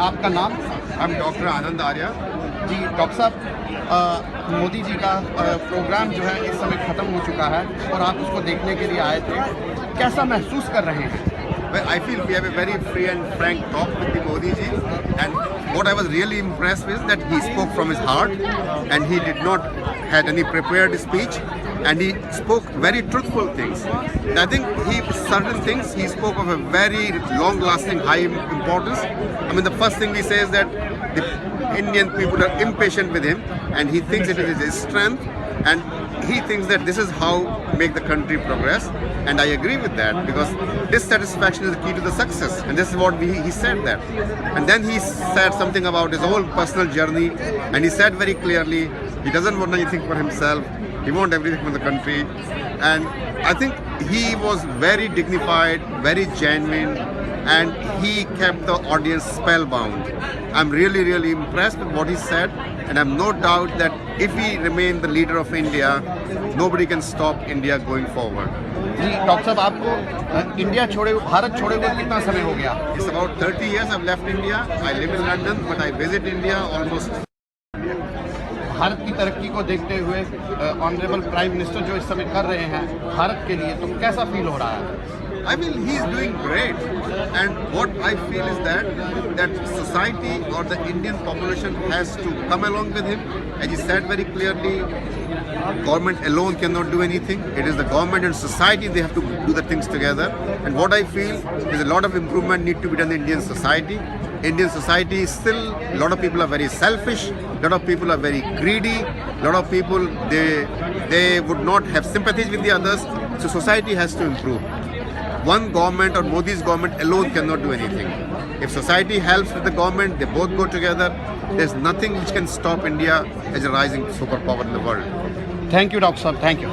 आपका नाम? I'm Dr. Anand Arya. जी डॉक्टर साहब, मोदी जी का प्रोग्राम जो है इस समय ख़त्म हो चुका है और आप उसको देखने के लिए आए थे, कैसा महसूस कर रहे हैं? Well, I feel we have a very free and frank talk with the Modi ji, and what I was really impressed with that he spoke from his heart, and he did not had any prepared speech, and he spoke very truthful things. I think certain things he spoke of a very long-lasting, high importance. I mean, the first thing he says that the Indian people are impatient with him, and he thinks it is his strength, and he thinks that this is how make the country progress, and I agree with that because dissatisfaction is the key to the success, and this is what he said that. And then he said something about his whole personal journey, and he said very clearly he doesn't want anything for himself, he wants everything for the country, and I think he was very dignified, very genuine, and he kept the audience spellbound. I'm really impressed with what he said, and I have no doubt that if he remain the leader of India, nobody can stop India going forward. Ji doctor साहब, आपको India छोड़े भारत छोड़े हुए कितना समय हो गया? It's about 30 years I've left India. I live in London, but I visit India almost. Bharat की तरक्की को देखते हुए ऑनरेबल प्राइम मिनिस्टर जो इस समय कर रहे हैं भारत के लिए, तो कैसा फील हो रहा है? I mean, he's doing great, and what I feel is that society or the Indian population has to come along with him. As he said very clearly, government alone cannot do anything. It is the government and society, they have to do the things together. And what I feel is a lot of improvement need to be done in Indian society. Indian society is still, a lot of people are very selfish, a lot of people are very greedy, a lot of people they would not have sympathies with the others. So society has to improve. One government or Modi's government alone cannot do anything. If society helps with the government, they both go together. There's nothing which can stop India as a rising superpower in the world. Thank you doctor साहब, thank you.